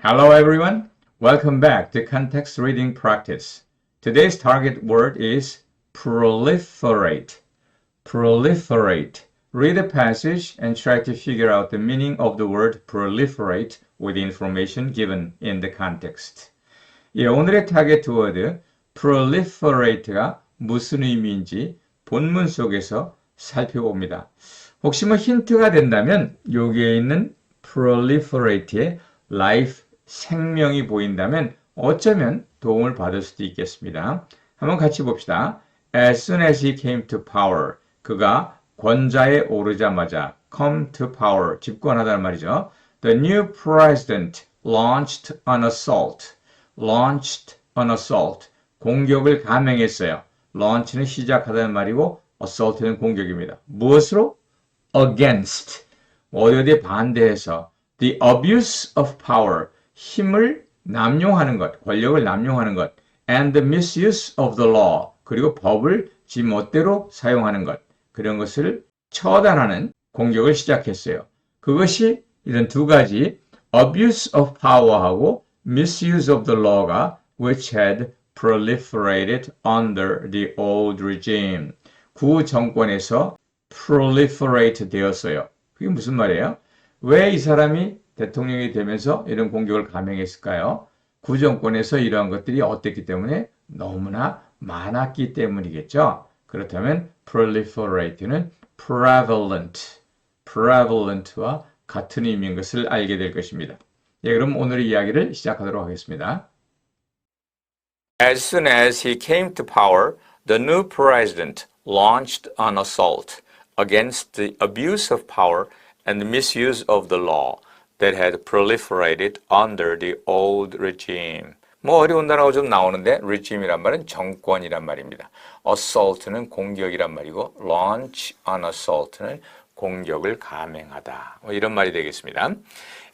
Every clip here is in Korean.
Hello everyone. Welcome back to Context Reading Practice. Today's target word is proliferate. Proliferate. Read the passage and try to figure out the meaning of the word proliferate with the information given in the context. 예, 오늘의 타겟 워드 proliferate가 무슨 의미인지 본문 속에서 살펴봅니다. 혹시 힌트가 된다면 여기에 있는 proliferate의 life, 생명이 보인다면 어쩌면 도움을 받을 수도 있겠습니다. 한번 같이 봅시다. As soon as he came to power, 그가 권좌에 오르자마자 come to power, 집권하다는 말이죠. The new president launched an assault. launched an assault. 공격을 감행했어요. launch는 시작하다는 말이고 assault는 공격입니다. 무엇으로? against. 어디에 반대해서 the abuse of power. 힘을 남용하는 것, 권력을 남용하는 것, and the misuse of the law, 그리고 법을 지 멋대로 사용하는 것, 그런 것을 처단하는 공격을 시작했어요. 그것이 이런 두 가지 abuse of power하고 misuse of the law가 which had proliferated under the old regime. 구 정권에서 proliferate 되었어요. 그게 무슨 말이에요? 왜 이 사람이 대통령이 되면서 이런 공격을 감행했을까요? 구정권에서 이러한 것들이 어땠기 때문에 너무나 많았기 때문이겠죠. 그렇다면 proliferate는 prevalent와 같은 의미인 것을 알게 될 것입니다. 예, 그럼 오늘의 이야기를 시작하도록 하겠습니다. As soon as he came to power, the new president launched an assault against the abuse of power and the misuse of the law that had proliferated under the old regime. 어려운 단어가 좀 나오는데 regime이란 말은 정권이란 말입니다. assault는 공격이란 말이고 launch an assault는 공격을 감행하다. 이런 말이 되겠습니다.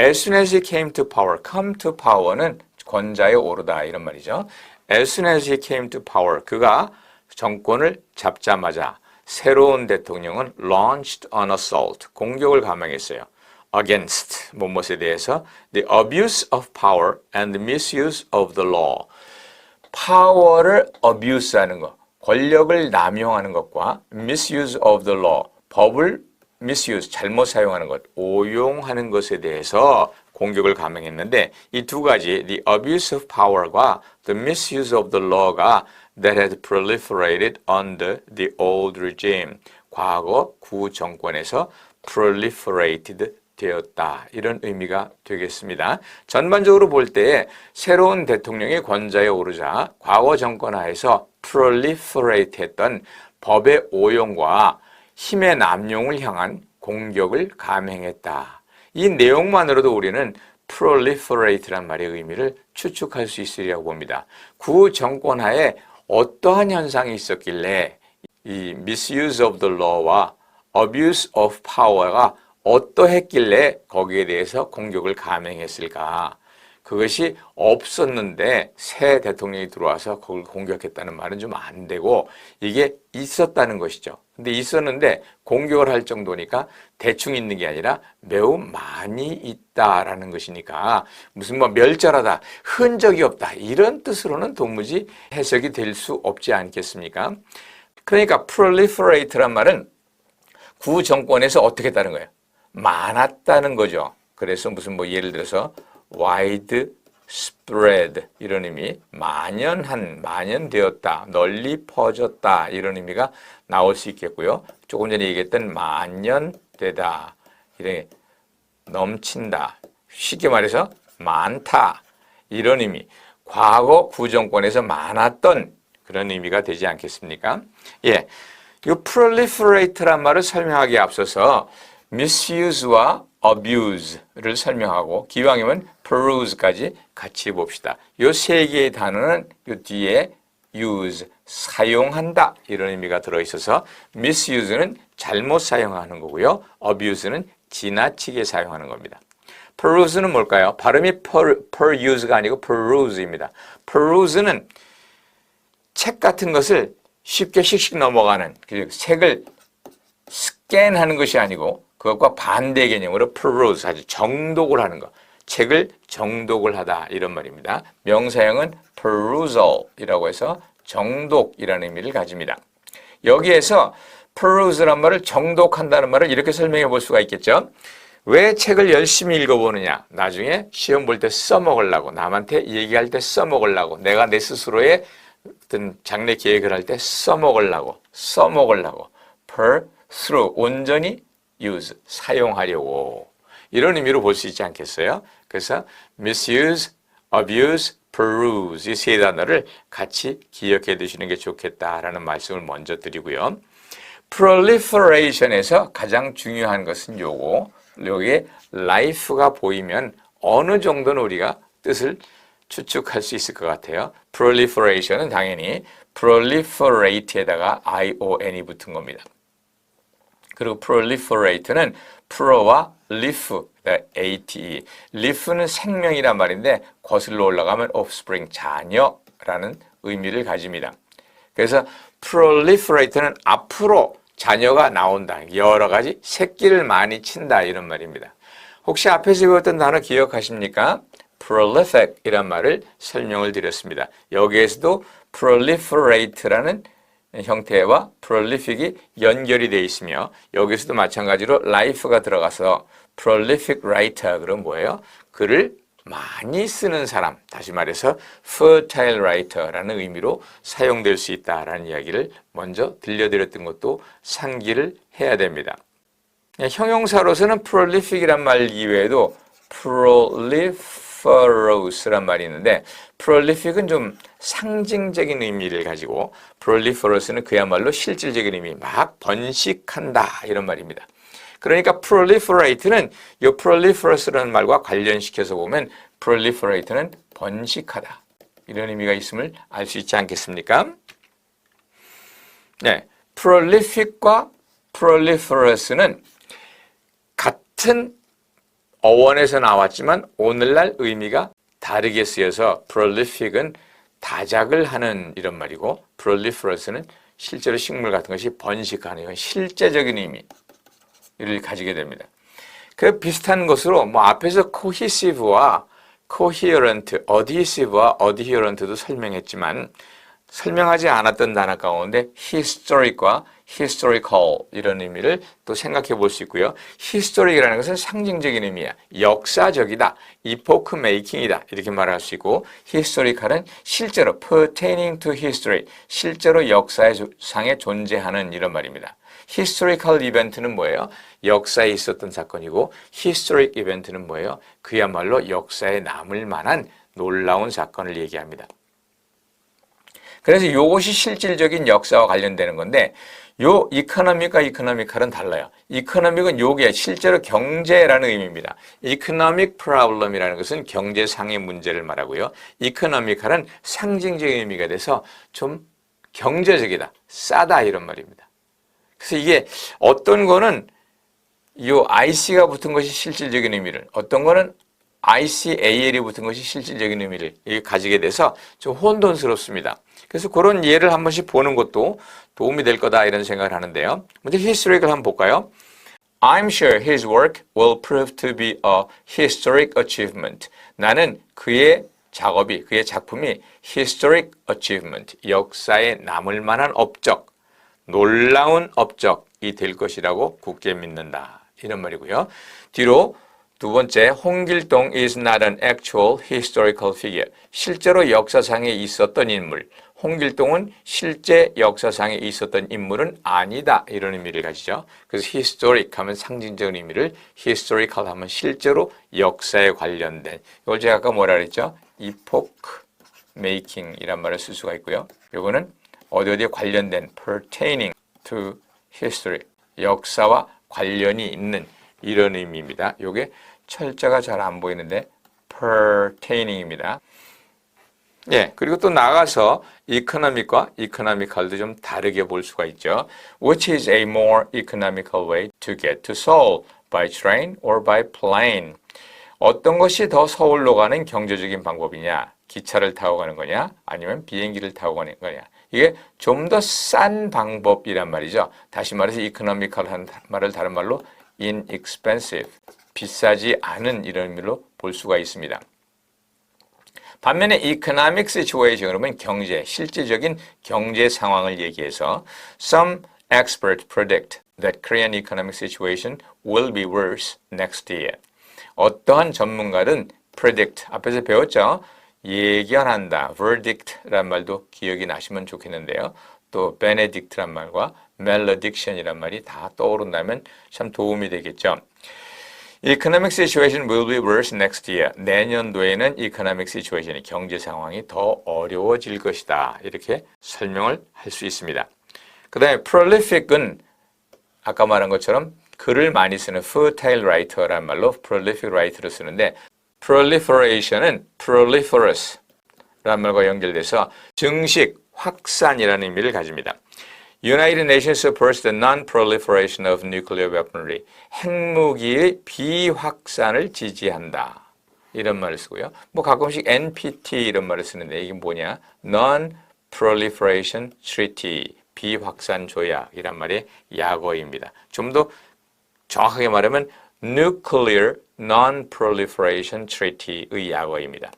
As soon as he came to power, come to power는 권좌에 오르다 이런 말이죠. As soon as he came to power, 그가 정권을 잡자마자 새로운 대통령은 launched an assault, 공격을 감행했어요. against, 무엇에 대해서 the abuse of power and the misuse of the law. 파워를 abuse하는 것, 권력을 남용하는 것과 misuse of the law, 법을 misuse, 잘못 사용하는 것, 오용하는 것에 대해서 공격을 감행했는데 이 두 가지, the abuse of power과 the misuse of the law가 that had proliferated under the old regime. 과거 구 정권에서 proliferated 되었다. 이런 의미가 되겠습니다. 전반적으로 볼 때 새로운 대통령이 권좌에 오르자 과거 정권 하에서 proliferate 했던 법의 오용과 힘의 남용을 향한 공격을 감행했다. 이 내용만으로도 우리는 proliferate란 말의 의미를 추측할 수 있으리라고 봅니다. 구 정권 하에 어떠한 현상이 있었길래 이 misuse of the law와 abuse of power가 어떠했길래 거기에 대해서 공격을 감행했을까? 그것이 없었는데 새 대통령이 들어와서 그걸 공격했다는 말은 좀 안 되고 이게 있었다는 것이죠. 근데 있었는데 공격을 할 정도니까 대충 있는 게 아니라 매우 많이 있다라는 것이니까 무슨 멸절하다, 흔적이 없다 이런 뜻으로는 도무지 해석이 될 수 없지 않겠습니까? 그러니까 proliferate란 말은 구 정권에서 어떻게 했다는 거예요? 많았다는 거죠. 그래서 무슨 예를 들어서 wide spread 이런 의미, 만연되었다, 널리 퍼졌다 이런 의미가 나올 수 있겠고요. 조금 전에 얘기했던 만연되다, 이렇게 넘친다, 쉽게 말해서 많다 이런 의미, 과거 구정권에서 많았던 그런 의미가 되지 않겠습니까? 예, 이 proliferate란 말을 설명하기에 앞서서 misuse와 abuse를 설명하고 기왕이면 peruse까지 같이 봅시다. 이 세 개의 단어는 이 뒤에 use, 사용한다 이런 의미가 들어있어서 misuse는 잘못 사용하는 거고요. abuse는 지나치게 사용하는 겁니다. peruse는 뭘까요? 발음이 peruse가 아니고 peruse입니다. peruse는 책 같은 것을 쉽게 씩씩 넘어가는, 책을 스캔하는 것이 아니고 그것과 반대 개념으로 peruse, 아주 정독을 하는 것. 책을 정독을 하다 이런 말입니다. 명사형은 perusal이라고 해서 정독이라는 의미를 가집니다. 여기에서 peruse란 말을 정독한다는 말을 이렇게 설명해 볼 수가 있겠죠. 왜 책을 열심히 읽어보느냐? 나중에 시험 볼 때 써먹으려고, 남한테 얘기할 때 써먹으려고, 내가 내 스스로의 어떤 장래 계획을 할 때 써먹으려고, pursue, 온전히 use, 사용하려고 이런 의미로 볼 수 있지 않겠어요? 그래서 misuse, abuse, peruse 이 세 단어를 같이 기억해 두시는 게 좋겠다라는 말씀을 먼저 드리고요. proliferation에서 가장 중요한 것은 여기에 life가 보이면 어느 정도는 우리가 뜻을 추측할 수 있을 것 같아요. proliferation은 당연히 proliferate에다가 ion이 붙은 겁니다. 그리고 proliferate는 pro와 leaf, ate. leaf는 생명이란 말인데 거슬러 올라가면 offspring, 자녀라는 의미를 가집니다. 그래서 proliferate는 앞으로 자녀가 나온다. 여러 가지 새끼를 많이 친다 이런 말입니다. 혹시 앞에서 배웠던 단어 기억하십니까? prolific 이란 말을 설명을 드렸습니다. 여기에서도 proliferate라는 형태와 prolific이 연결이 되어 있으며 여기서도 마찬가지로 life가 들어가서 prolific writer 그럼 뭐예요? 글을 많이 쓰는 사람, 다시 말해서 fertile writer라는 의미로 사용될 수 있다라는 이야기를 먼저 들려드렸던 것도 상기를 해야 됩니다. 형용사로서는 prolific이란 말 이외에도 proliferous란 말이 있는데 prolific은 좀 상징적인 의미를 가지고 proliferous는 그야말로 실질적인 의미, 막 번식한다 이런 말입니다. 그러니까 proliferate는 이 proliferous라는 말과 관련시켜서 보면 proliferate는 번식하다 이런 의미가 있음을 알 수 있지 않겠습니까? 네, prolific과 proliferous는 같은 어원에서 나왔지만 오늘날 의미가 다르게 쓰여서 prolific은 다작을 하는 이런 말이고 proliferous는 실제로 식물 같은 것이 번식하는 이건 실제적인 의미를 가지게 됩니다. 그 비슷한 것으로 뭐 앞에서 cohesive와 coherent, adhesive와 adherent도 설명했지만 설명하지 않았던 단어 가운데 historic과 historical 이런 의미를 또 생각해 볼 수 있고요. historic이라는 것은 상징적인 의미야. 역사적이다. epoch making이다. 이렇게 말할 수 있고 historical은 실제로 pertaining to history, 실제로 역사상에 존재하는 이런 말입니다. historical event는 뭐예요? 역사에 있었던 사건이고 historic event는 뭐예요? 그야말로 역사에 남을 만한 놀라운 사건을 얘기합니다. 그래서 이것이 실질적인 역사와 관련되는 건데 요 이코노믹과 이코노미컬은 달라요. 이코노믹은 요게 실제로 경제라는 의미입니다. 이코노믹 프로블럼이라는 것은 경제상의 문제를 말하고요. 이코노미컬은 상징적인 의미가 돼서 좀 경제적이다, 싸다 이런 말입니다. 그래서 이게 어떤 거는 요 IC가 붙은 것이 실질적인 의미를, 어떤 거는 ICAL이 붙은 것이 실질적인 의미를 가지게 돼서 좀 혼돈스럽습니다. 그래서 그런 예를 한 번씩 보는 것도 도움이 될 거다 이런 생각을 하는데요. 먼저 historic을 한번 볼까요? I'm sure his work will prove to be a historic achievement. 나는 그의 작업이, 그의 작품이 historic achievement, 역사에 남을 만한 업적, 놀라운 업적이 될 것이라고 굳게 믿는다. 이런 말이고요. 뒤로 두 번째, 홍길동 is not an actual historical figure. 실제로 역사상에 있었던 인물. 홍길동은 실제 역사상에 있었던 인물은 아니다. 이런 의미를 가지죠. 그래서 historic 하면 상징적인 의미를, historical 하면 실제로 역사에 관련된. 이걸 제가 아까 뭐라 그랬죠? epoch making 이란 말을 쓸 수가 있고요. 이거는 어디에 관련된 pertaining to history. 역사와 관련이 있는 이런 의미입니다. 이게 철자가 잘 안 보이는데 pertaining입니다. 예, 그리고 또 나가서 economic과 economical도 좀 다르게 볼 수가 있죠. Which is a more economical way to get to Seoul, by train or by plane? 어떤 것이 더 서울로 가는 경제적인 방법이냐? 기차를 타고 가는 거냐? 아니면 비행기를 타고 가는 거냐? 이게 좀 더 싼 방법이란 말이죠. 다시 말해서 economical 하는 말을 다른 말로 inexpensive, 비싸지 않은 이런 의미로 볼 수가 있습니다. 반면에 economic situation 그러면 경제, 실질적인 경제 상황을 얘기해서 some experts predict that Korean economic situation will be worse next year. 어떠한 전문가는 predict, 앞에서 배웠죠? 예견한다, verdict란 말도 기억이 나시면 좋겠는데요. 또 benedict란 말과 malediction이란 말이 다 떠오른다면 참 도움이 되겠죠. Economic situation will be worse next year. 내년도에는 economic situation이 경제 상황이 더 어려워질 것이다. 이렇게 설명을 할 수 있습니다. 그 다음에 prolific은 아까 말한 것처럼 글을 많이 쓰는 fertile writer란 말로 prolific writer를 쓰는데 proliferation은 proliferous 라는 말과 연결돼서 증식, 확산이라는 의미를 가집니다. United Nations supports the non-proliferation of nuclear weaponry. 핵무기의 비확산을 지지한다. 이런 말을 쓰고요. 뭐 가끔씩 NPT 이런 말을 쓰는데 이게 뭐냐? Non-proliferation treaty. 비확산 조약이란 말의 약어입니다. 좀 더 정확하게 말하면 Nuclear Non-Proliferation Treaty의 약어입니다.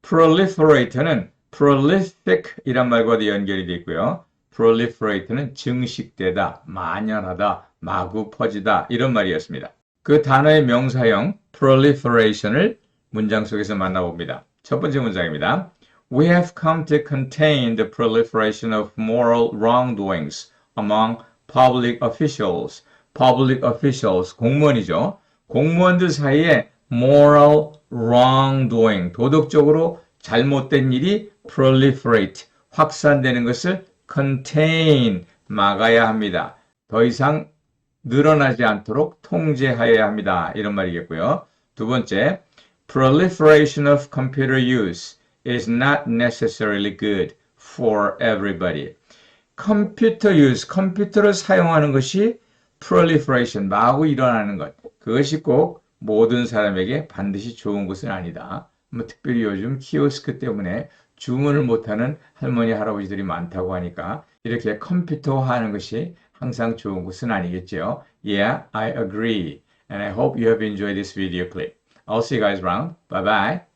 proliferate는 prolific 이란 말과도 연결이 되어 있고요. proliferate는 증식되다, 만연하다, 마구 퍼지다 이런 말이었습니다. 그 단어의 명사형 proliferation을 문장 속에서 만나봅니다. 첫 번째 문장입니다. We have come to contain the proliferation of moral wrongdoings among public officials. Public officials, 공무원이죠. 공무원들 사이에 moral wrongdoing, 도덕적으로 잘못된 일이 proliferate, 확산되는 것을 contain, 막아야 합니다. 더 이상 늘어나지 않도록 통제하여야 합니다. 이런 말이겠고요. 두 번째, proliferation of computer use is not necessarily good for everybody. 컴퓨터 use, 컴퓨터를 사용하는 것이 proliferation, 마구 일어나는 것. 그것이 꼭 모든 사람에게 반드시 좋은 것은 아니다. 뭐 특별히 요즘 키오스크 때문에 주문을 못하는 할머니, 할아버지들이 많다고 하니까 이렇게 컴퓨터화하는 것이 항상 좋은 것은 아니겠죠. Yeah, I agree. And I hope you have enjoyed this video clip. I'll see you guys around. Bye bye.